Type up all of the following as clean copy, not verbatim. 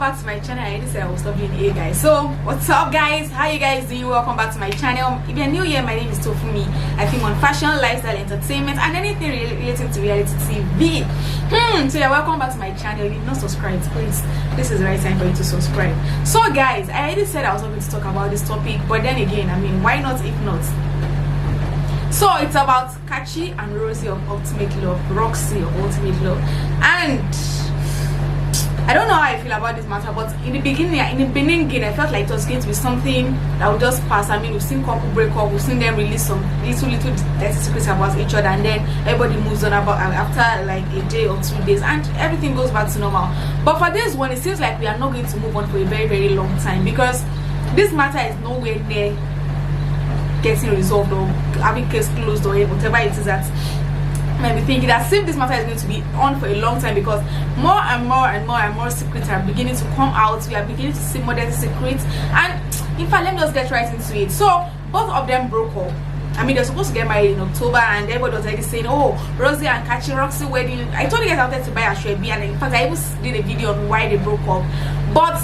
back to my channel. I didn't say I was stopping here, guys. So what's up, guys? How you guys doing? Welcome back to my channel. If you're new here, my name is Tofunmi. I think on fashion, lifestyle, entertainment, and anything related to reality TV. So yeah, welcome back to my channel. If you've not subscribed, please, this is the right time for you to subscribe. So guys, I already said I was going to talk about this topic, but then again, I mean, why not if not? So it's about Kachi and Rosie of Ultimate Love, Roksie of Ultimate Love, and I don't know how I feel about this matter, but in the beginning, I felt like it was going to be something that would just pass. I mean, we've seen couple break up, we've seen them release some little dirty secrets about each other, and then everybody moves on about after like a day or 2 days, and everything goes back to normal. But for this one, it seems like we are not going to move on for a very, very long time, because this matter is nowhere near getting resolved or having case closed or whatever it is that might be thinking. That if this matter is going to be on for a long time, because more and more secrets are beginning to come out. We are beginning to see more dirty secrets, and in fact, let me just get right into it. So both of them broke up. I mean, they're supposed to get married in October, and everybody was already saying, oh, Rosie and Kachi, Roksie wedding. I told you guys I wanted to buy a Ashwebi, and in fact I even did a video on why they broke up. But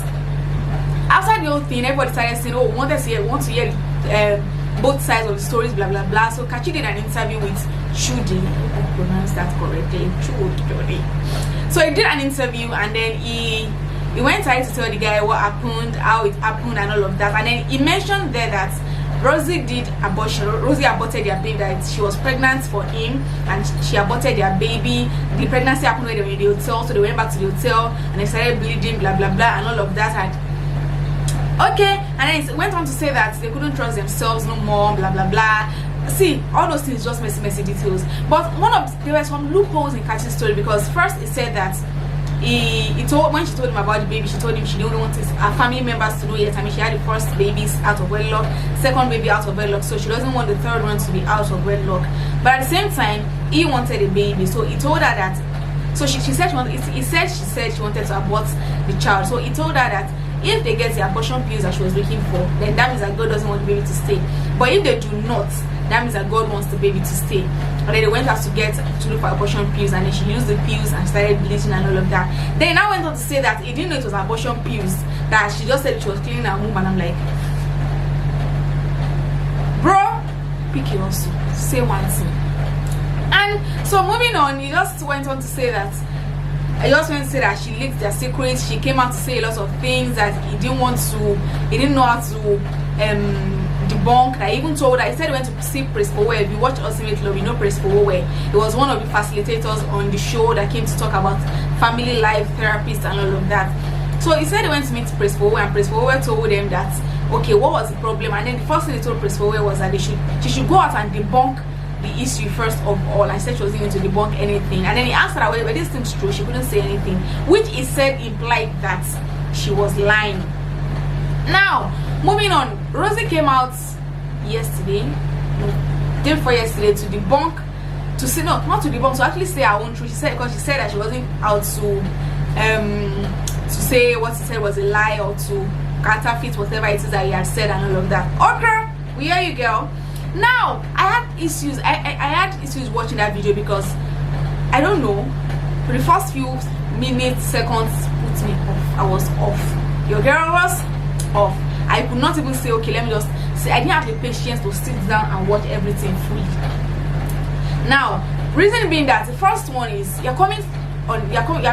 after the whole thing, everybody started saying, oh, we want to hear both sides of the stories, blah blah blah. So Kachi did an interview with Chudi, I hope I pronounced that correctly, Chudi. So he did an interview, and then he went ahead to tell the guy what happened, how it happened, and all of that. And then he mentioned there that Rosie did abortion. Rosie aborted their baby, that she was pregnant for him, and she aborted their baby. The pregnancy happened when they were in the hotel, so they went back to the hotel and they started bleeding, blah blah blah, and all of that. And okay, and then it went on to say that they couldn't trust themselves no more, blah blah blah. See, all those things just messy details. But there were some loopholes in Kachi's story, because first it said that when she told him about the baby, she told him she didn't want her family members to know yet. I mean, she had the first babies out of wedlock, second baby out of wedlock, so she doesn't want the third one to be out of wedlock. But at the same time, he wanted a baby, so he told her that. So she said she wanted to abort the child. So he told her that if they get the abortion pills that she was looking for, then that means that God doesn't want the baby to stay. But if they do not, that means that God wants the baby to stay. And then they went out to look for abortion pills, and then she used the pills and started bleeding and all of that. Then now went on to say that he didn't know it was abortion pills, that she just said she was cleaning her womb. And I'm like, bro, pick your soul, say one thing. And so moving on, he just went on to say that she leaked their secrets. She came out to say a lot of things that he didn't know how to debunk. I even told her, he said he went to see Praise for Where. If you watch Ultimate Love, you know Praise for Where. He was one of the facilitators on the show that came to talk about family life, therapists, and all of that. So he said he went to meet Praise for Where, and Praise for Where told them that, okay, what was the problem? And then the first thing they told Praise for Where was that she should go out and debunk the issue first of all. I said she wasn't going to debunk anything, and then he asked her whether this thing's true. She couldn't say anything, which he said implied that she was lying. Now moving on, Rosie came out yesterday, day before yesterday, to debunk, to say no, not to debunk, to actually say her own truth. She said, because she said that she wasn't out to say what he said was a lie, or to counterfeit whatever it is that he had said and all of that. Okay, we hear you, girl. Now I had issues. I had issues watching that video, because I don't know, for the first few minutes, seconds, put me off. I was off. Your girl was off. I could not even say, okay, let me just say. I didn't have the patience to sit down and watch everything fully. Now, reason being that the first one is you're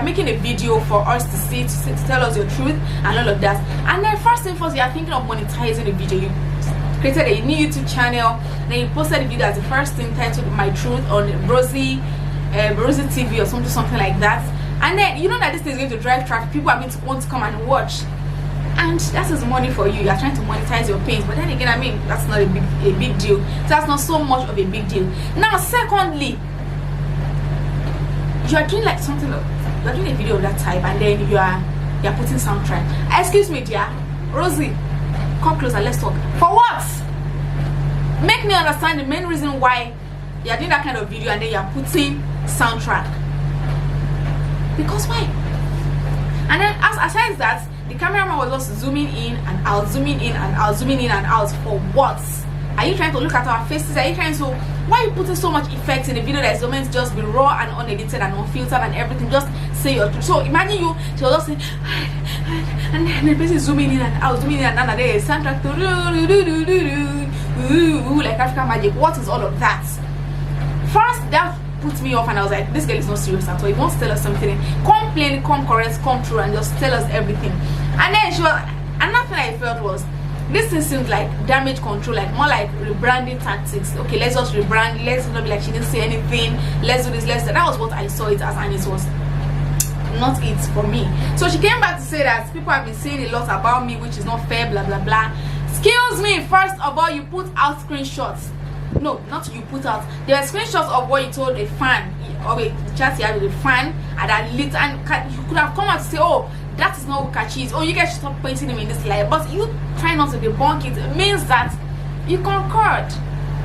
making a video for us to see, to tell us your truth and all of that. And then first thing first, you're thinking of monetizing the video. You created a new YouTube channel, then you posted the video as the first thing titled My Truth on Rosie TV or something like that. And then you know that this thing is going to drive traffic. People are going to want to come and watch, and that is money for you. You're trying to monetize your pains. But then again, I mean, that's not a big deal. So that's not so much of a big deal. Now secondly, you are doing like something, you're doing a video of that type, and then you're putting soundtrack. Excuse me, dear Rosie, come closer, let's talk. For what? Make me understand the main reason why you're doing that kind of video and then you're putting soundtrack. Because why? And then aside that, the cameraman was just zooming in and out, zooming in and out, zooming in and out. For what? Are you trying to look at our faces? Are you trying to, why are you putting so much effect in the video that is meant to just be raw and unedited and unfiltered and everything? Just say your truth. So imagine you, she was just saying, and the person zooming in and out, zooming in and out, and there is soundtrack to like African magic. What is all of that? First, that put me off, and I was like, this girl is not serious at all. You want to tell us something, come plain, come correct, come true, and just tell us everything. And then she was, another thing I felt was, this thing seemed like damage control, like more like rebranding tactics. Okay, let's just rebrand, let's not be like she didn't say anything, let's do this, let's do that. That was what I saw it as, and it was not it for me. So she came back to say that people have been saying a lot about me, which is not fair, blah blah blah. Excuse me, first of all, you put out screenshots. No, not you put out. There were screenshots of what you told a fan, or the chat you had with a fan, and that lit, and you could have come out to say, oh, that is not what Kachi is. Oh, you guys should stop pointing him in this light. But you try not to debunk it. It means that you concurred.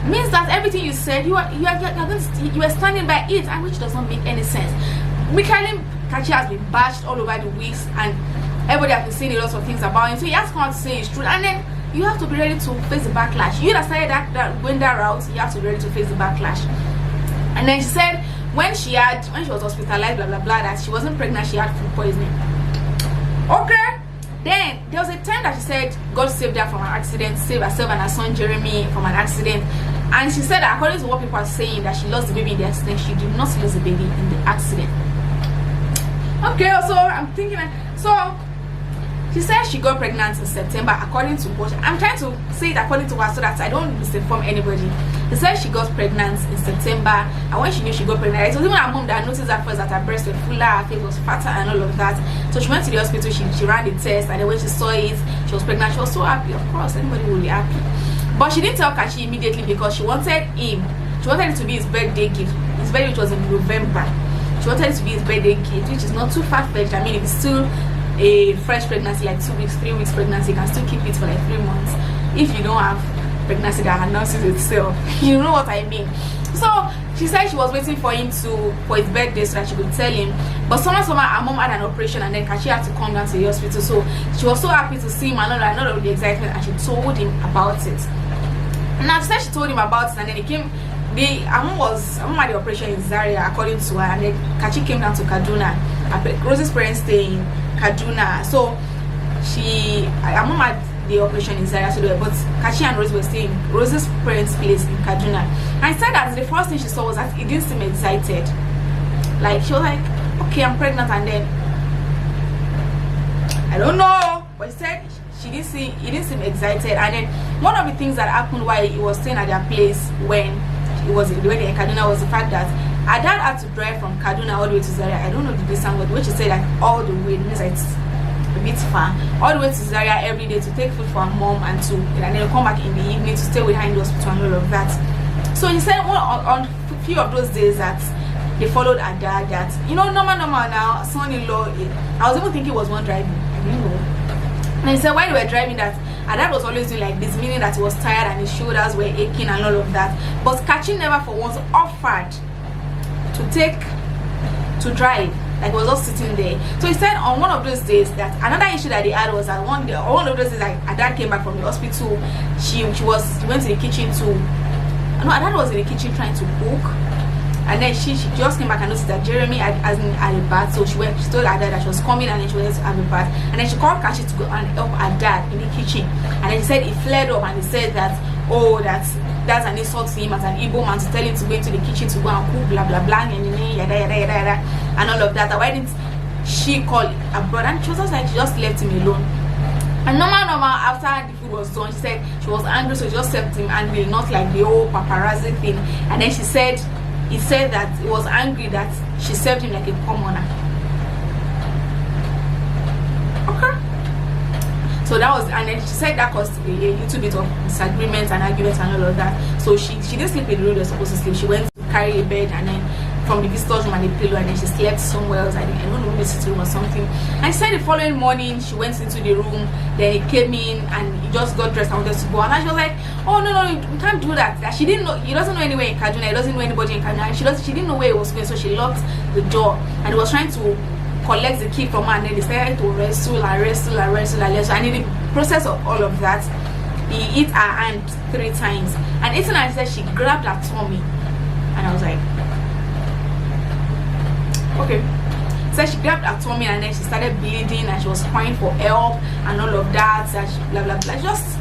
It means that everything you said, you were standing by it, and which does not make any sense. Kachi has been bashed all over the weeks, and everybody has been saying a lot of things about him. So he has come out to say it's true, and then you have to be ready to face the backlash. You that started going that route, you have to be ready to face the backlash. And then she said when she was hospitalized, blah blah blah, that she wasn't pregnant, she had food poisoning. Okay. Then there was a time that she said God saved her from an accident, saved herself and her son Jeremy from an accident. And she said that according to what people are saying, that she lost the baby in the accident. She did not lose the baby in the accident. Okay, so I'm thinking, so she said she got pregnant in September, according to what I'm trying to say it according to her so that I don't misinform anybody. She said she got pregnant in September, and when she knew she got pregnant, it was even her mom that noticed at first that her breasts were fuller, her face was fatter, and all of that. So she went to the hospital, she ran the test, and then when she saw it, she was pregnant. She was so happy. Of course, anybody will be happy. But she didn't tell Kachi immediately because she wanted it to be his birthday gift. His birthday, which was in November. She wanted it to be his birthday gift, which is not too far-fetched. I mean, if it's still a fresh pregnancy, like 2 weeks, 3 weeks pregnancy, you can still keep it for like 3 months if you don't have pregnancy that announces itself. You know what I mean? So she said she was waiting for him for his birthday so that she could tell him, but somehow her mom had an operation, and then Kachi had to come down to the hospital. So she was so happy to see him and not of the excitement, and she told him about it. And now she said she told him about it, and then he came. Her mom had the operation in Zaria, according to her, and then Kachi came down to Kaduna. Rosie's parents stay in Kaduna, so her mom had the operation in Zaria, so but Kachi and Rosie were staying Rosie's parents' place in Kaduna. And I said that the first thing she saw was that it didn't seem excited. Like she was like, okay, I'm pregnant, and then I don't know, but she said it didn't seem excited. And then one of the things that happened while he was staying at their place when it was the wedding in Kaduna was the fact that her dad had to drive from Kaduna all the way to Zaria. I don't know the distance, but when she said that all the way, it means that it's a bit far, all the way to Zaria every day to take food for her mom, and then come back in the evening to stay with her in the hospital and all of that. So he said on a few of those days that they followed her dad, that normal now, son-in-law, I was even thinking it was one driving, I didn't know. And he said while they were driving that her dad was always doing like this, meaning that he was tired and his shoulders were aching and all of that. But Kachi never for once offered to drive, like he was just sitting there. So he said on one of those days that another issue that they had was that one of those days, like her dad came back from the hospital, she went to the kitchen to, her dad was in the kitchen trying to cook, and then she just came back and noticed that Jeremy hasn't had a bath. So she told her dad that she was coming, and then she wanted to have a bath, and then she called Kachi to go and help her dad in the kitchen. And then he said he flared up, and he said that, oh, that's an insult to him as an Igbo man to tell him to go into the kitchen to go and cook, blah blah blah, yada yada yada yada, and all of that. Why didn't she call her brother? And she was just like, she just left him alone. And normal after the food was done, she said she was angry, so she just left him angry, not like the whole paparazzi thing. And then he said that he was angry that she served him like a commoner. Okay. So that was, and then she said that caused a little bit of disagreement and argument and all of that. So she didn't sleep in the room they were supposed to sleep. She went to carry a bed, and then from the visitor's room and a pillow, and then she slept somewhere else. I don't know, maybe sitting room or something. And she said the following morning she went into the room, then he came in and he just got dressed and wanted to go. And she was like, oh no, we can't do that. That she didn't know, he doesn't know anywhere in Kaduna, he doesn't know anybody in Kaduna. She didn't know where he was going, so she locked the door and he was trying to collect the key from her, and then they started to wrestle, and in the process of all of that, he hit her hand 3 times, and eating her, said she grabbed her tummy, and I was like, okay. So she grabbed her tummy, and then she started bleeding, and she was crying for help and all of that, and she, blah blah blah, just.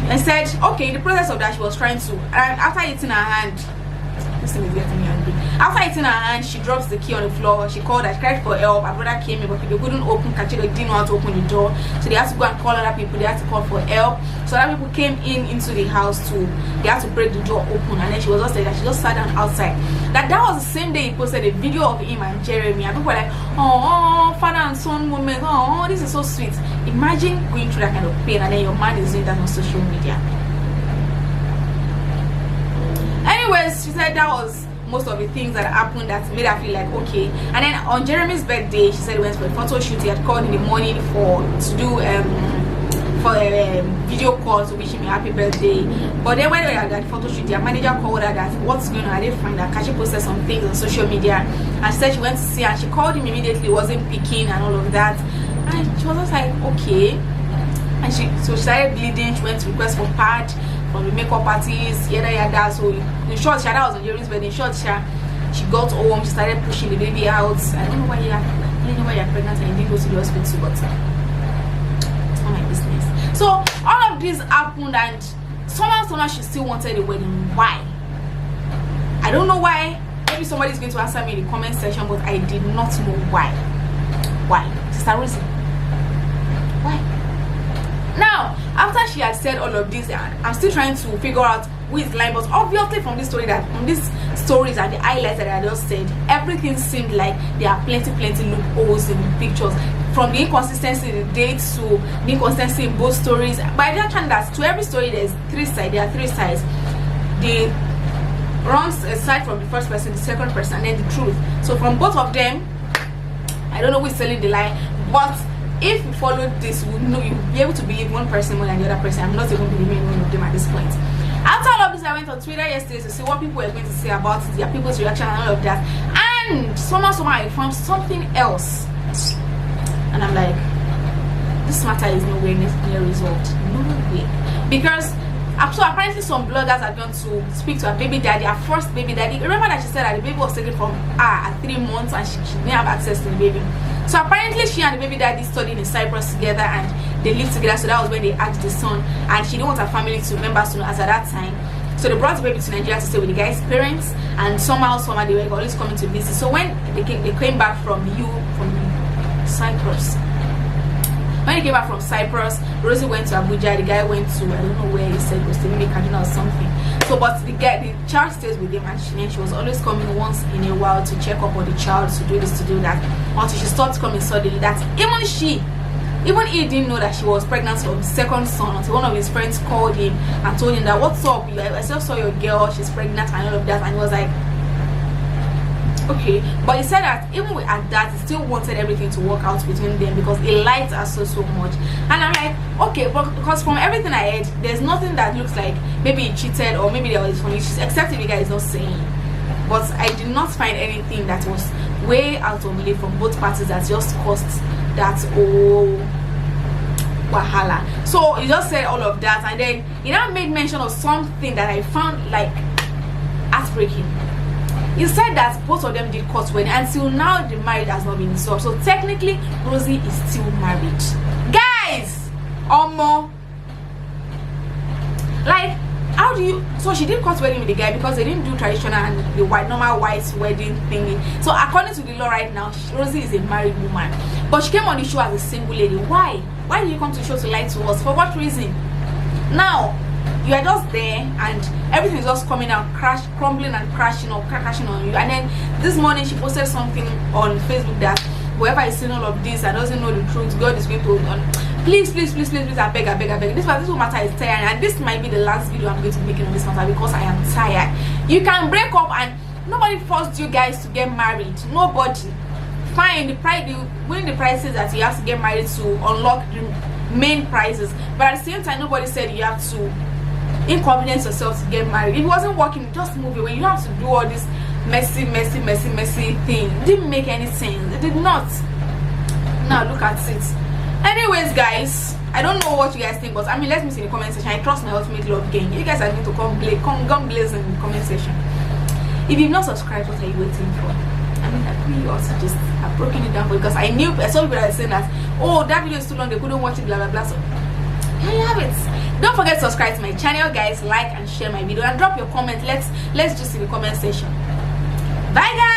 And said, okay, in the process of that, she was trying to, and after hitting her hand, this thing is getting me angry. After hitting her hand, she drops the key on the floor. She called, I cried for help. Her brother came in, but they couldn't open. Kachi, they didn't know how to open the door, so they had to go and call other people. They had to call for help. So other people came into the house too. They had to break the door open, and then she was just like that. She just sat down outside. That was the same day he posted a video of him and Jeremy, and people were like, oh, father and son moment. Oh, this is so sweet. Imagine going through that kind of pain, and then your man is doing that on social media. Anyways, she said that was most of the things that happened that made her feel like okay. And then on Jeremy's birthday, she said he went for a photo shoot. He had called in the morning to do a video call to wish him a happy birthday. But then when they had that photo shoot, their manager called her that what's going on. I didn't find that Kachi posted some things on social media, and she said she went to see her, and she called him immediately, wasn't picking and all of that, and she was just like okay. And she started bleeding. She went to request for pad from the makeup artist, yada. So in short, that was on Jeremy's birthday. In short, she got home, she started pushing the baby out. I don't know why you're pregnant and you didn't go to the hospital, but it's not my business. So all of this happened, and somehow she still wanted a wedding. Why? I don't know why. Maybe somebody's going to answer me in the comment section, but I did not know why. Why? Sister Rosie, why? Now, after she had said all of this, I'm still trying to figure out who is lying, but obviously from these stories and the highlights that I just said, everything seemed like there are plenty loopholes in the pictures, from the inconsistency in the dates to the inconsistency in both stories. But I understand that to every story there are 3 sides. The wrong side from the first person, the second person, and then the truth. So from both of them, I don't know who is telling the lie, but if you followed this, you'll be able to believe one person more than the other person. I'm not even believing one of them at this point. After all of this, I went on Twitter yesterday to see what people were going to say about it, their people's reaction and all of that, and somehow I found something else, and I'm like, this matter is nowhere near resolved. No way. Because so apparently some bloggers are going to speak to her baby daddy, her first baby daddy. Remember that she said that the baby was taken from her at 3 months and she didn't have access to the baby. So apparently she and the baby daddy studied in Cyprus together, and they lived together. So that was when they had the son, and she didn't want her family members to know as at that time. So they brought the baby to Nigeria to stay with the guy's parents, and somehow they were always coming to visit. So when they came back from Cyprus. When he came back from Cyprus, Rosie went to Abuja. The guy went to, I don't know where, he said it was maybe Kaduna or something. So, but the child stays with him, and she was always coming once in a while to check up on the child, to do this, to do that, until she stopped coming suddenly. That even he didn't know that she was pregnant for the second son, until one of his friends called him and told him that, what's up? I just saw your girl, she's pregnant and all of that, and he was like, okay. But he said that even at that, he still wanted everything to work out between them because he liked her so much. And I'm like, okay, but because from everything I heard, there's nothing that looks like maybe he cheated or maybe there was funny issues, except if the guy is not saying. But I did not find anything that was way out of limit from both parties that just caused that wahala. So he just said all of that, and then he now made mention of something that I found like heartbreaking. He said that both of them did court wedding. Until now, the marriage has not been dissolved. So technically, Rosie is still married. Guys, more. Like, how do you? So she did court wedding with the guy because they didn't do traditional and the normal white wedding thingy. So according to the law right now, Rosie is a married woman, but she came on the show as a single lady. Why? Why did you come to the show to lie to us? For what reason? Now you are just there and everything is just coming out, crumbling and crashing on you. And then this morning she posted something on Facebook that whoever is seeing all of this and doesn't know the truth, God is going to please I beg. This whole matter is tiring, and this might be the last video I'm going to be making on this matter because I am tired. You can break up and nobody forced you guys to get married. Nobody. Fine, winning the prices that you have to get married to unlock the main prizes, but at the same time nobody said you have to inconvenience yourself to get married. If it wasn't working, just move away. You don't have to do all this messy thing. It didn't make any sense. It did not. Now look at it. Anyways, guys, I don't know what you guys think, but I mean, let me see in the comment section. I trust my ultimate love gang. You guys are going to come blaze in the comment section. If you've not subscribed, what are you waiting for? I mean, I really also just have broken it down for you, because I saw people that are saying that, oh, that video is too long, they couldn't watch it, blah blah blah. So here you have it. Don't forget to subscribe to my channel, guys. Like and share my video and drop your comment. Let's just in the comment section. Bye guys.